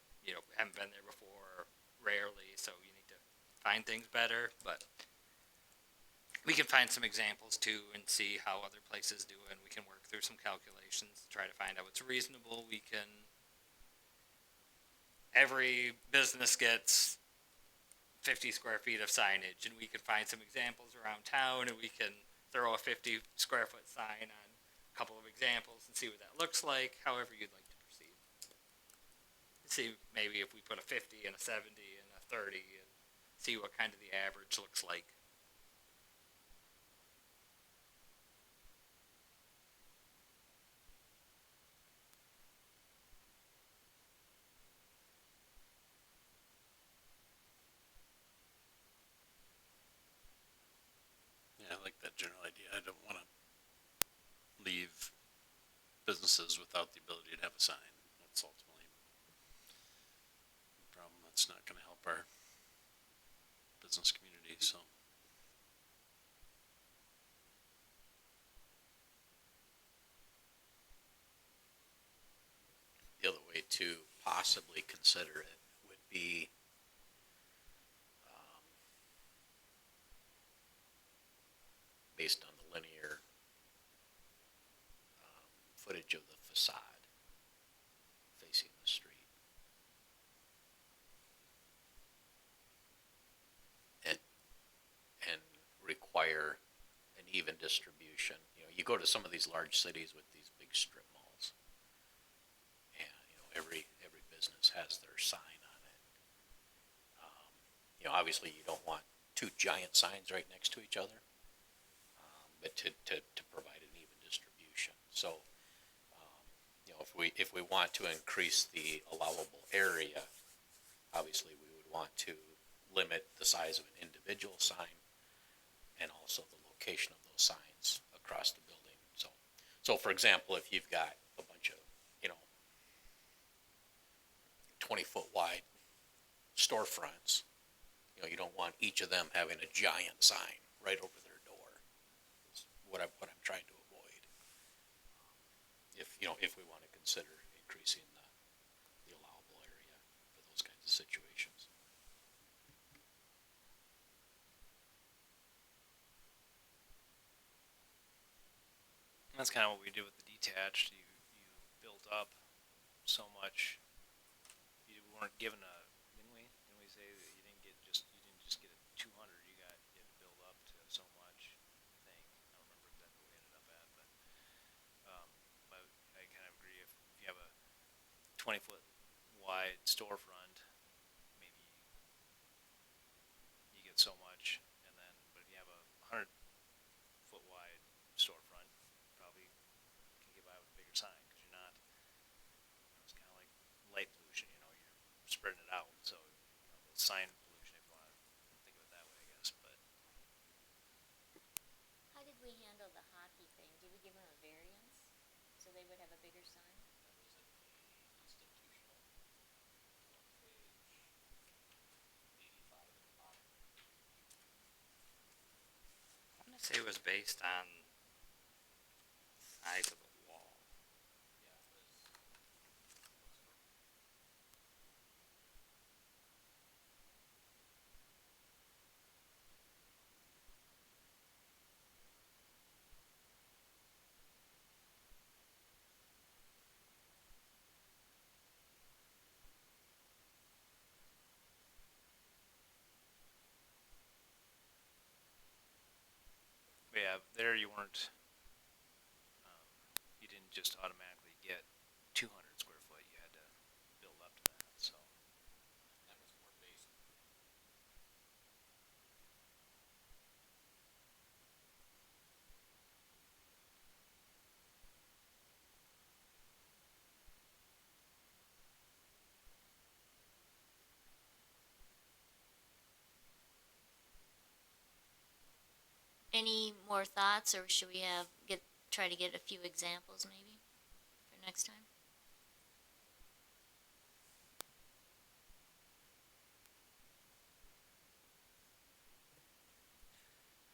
haven't been there before rarely, so you need to find things better. But we can find some examples too and see how other places do it, and we can work through some calculations to try to find out what's reasonable. Every business gets 50 square feet of signage, and we can find some examples around town, and we can throw a 50 square foot sign on a couple of examples and see what that looks like, however you'd like to proceed. See maybe if we put a 50 and a 70 and a 30 and see what kind of the average looks like.
Yeah, I like that general idea. I don't want to leave businesses without the ability to have a sign. That's ultimately the problem. That's not going to help our business community, so. The other way to possibly consider it would be based on the linear footage of the facade facing the street. And require an even distribution. You go to some of these large cities with these big strip malls, and every business has their sign on it. Obviously you don't want two giant signs right next to each other, but to provide an even distribution. So, if we want to increase the allowable area, obviously we would want to limit the size of an individual sign and also the location of those signs across the building. So for example, if you've got a bunch of 20-foot wide storefronts, you don't want each of them having a giant sign right over their door. Is what I'm trying to avoid. If we want to consider increasing the allowable area for those kinds of situations.
That's kind of what we did with the detached. You built up so much. You weren't given a, didn't we? Didn't we say that you didn't just get a 200? You had to build up to so much. I think I don't remember exactly what we ended up at, but I kind of agree. If you have a 20-foot wide storefront, maybe 100-foot wide storefront probably can get by with a bigger sign, because you're not, it's kind of like light pollution, you're spreading it out, so, the sign pollution, if you wanna think of it that way, I guess, but.
How did we handle the hockey thing? Did we give them a variance so they would have a bigger sign?
That was in the institutional, page 85 at the bottom.
I want to say it was based on size of the wall.
Yeah, it was.
Yeah, there you weren't, you didn't just automatically get 200 square foot, you had to build up to that, so.
That was more based.
Any more thoughts, or should we try to get a few examples maybe for next time?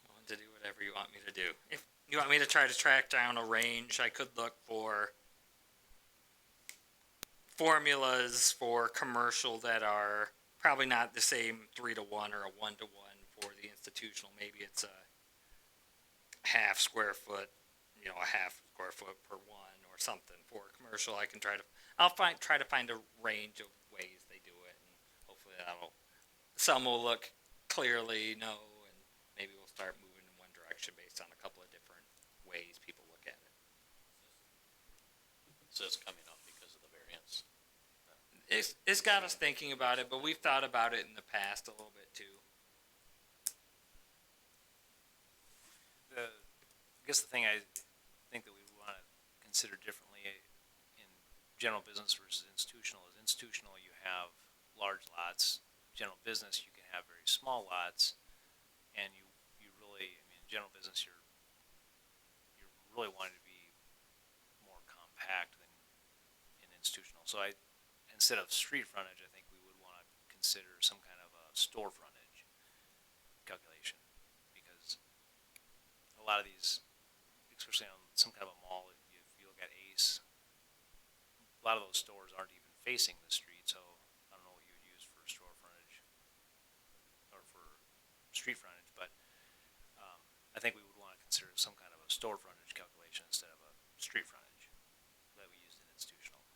I'm willing to do whatever you want me to do. If you want me to try to track down a range, I could look for formulas for commercial that are probably not the same 3-to-1 or a 1-to-1 for the institutional. Maybe it's a half square foot, a half square foot per one or something. For commercial, I can try to find a range of ways they do it, and hopefully some will look clearly and maybe we'll start moving in one direction based on a couple of different ways people look at it.
It says coming up because of the variance.
It's got us thinking about it, but we've thought about it in the past a little bit too.
I guess the thing I think that we want to consider differently in general business versus institutional is institutional, you have large lots. General business, you can have very small lots, and you really, in general business, you're really wanting to be more compact than in institutional. So instead of street frontage, I think we would want to consider some kind of a store frontage calculation, because a lot of these, especially on some kind of a mall, if you look at Ace, a lot of those stores aren't even facing the street, so I don't know what you would use for store frontage or for street frontage, but I think we would want to consider some kind of a store frontage calculation instead of a street frontage that we used in institutional.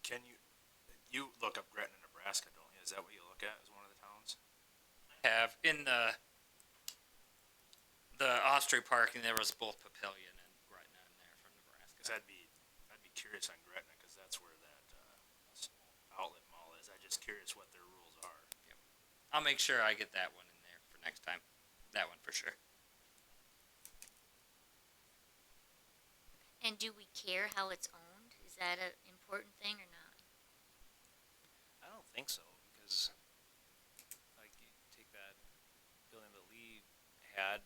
Can you look up Gretna, Nebraska, don't you? Is that what you look at as one of the towns?
Have in the Osprey parking, there was both Papillion and Gretna in there from Nebraska.
Cause I'd be curious on Gretna, cause that's where that, outlet mall is. I'm just curious what their rules are.
I'll make sure I get that one in there for next time. That one for sure.
And do we care how it's owned? Is that an important thing or not?
I don't think so, because like you take that building that Lee had,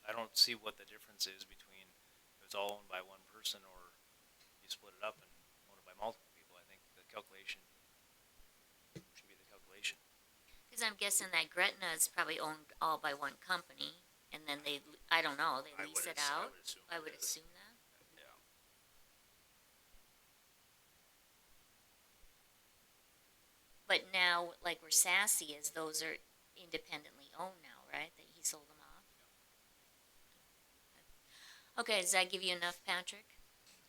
I don't see what the difference is between if it's all owned by one person or you split it up and own it by multiple people. I think the calculation should be the calculation.
Because I'm guessing that Gretna is probably owned all by one company, and then I don't know, they lease it out? I would assume that.
Yeah.
But now, like where Sassy is, those are independently owned now, right? That he sold them off? Okay, does that give you enough, Patrick?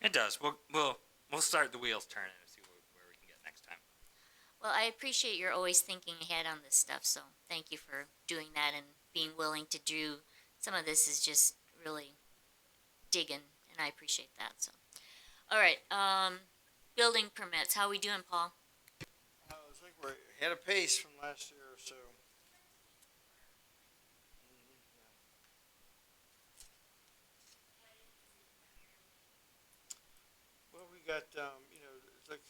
It does. We'll start the wheels turning and see where we can get next time.
Well, I appreciate you're always thinking ahead on this stuff, so thank you for doing that and being willing to do. Some of this is just really digging, and I appreciate that. So, all right, building permits. How we doing, Paul?
Looks like we're had a pace from last year or so. Well, we got, it's like,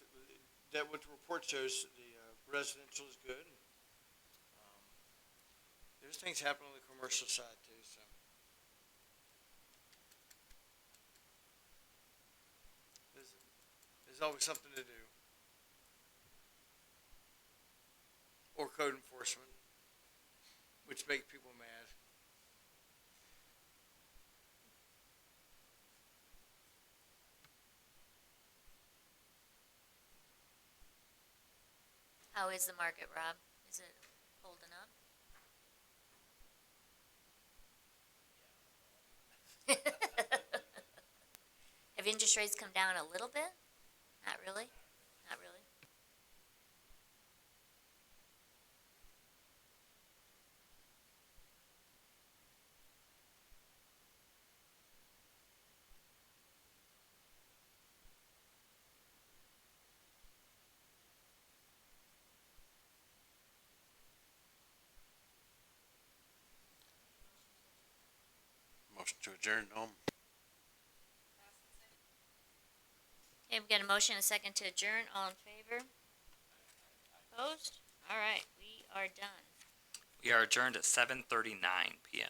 that what the report shows, the residential is good. There's things happening on the commercial side too, so. There's always something to do. Or code enforcement, which make people mad.
How is the market, Rob? Is it holding up? Have interest rates come down a little bit? Not really? Not really?
Motion to adjourn, no?
Okay, we've got a motion, and a second to adjourn. All in favor? Opposed? All right, we are done.
We are adjourned at 7:39 p.m.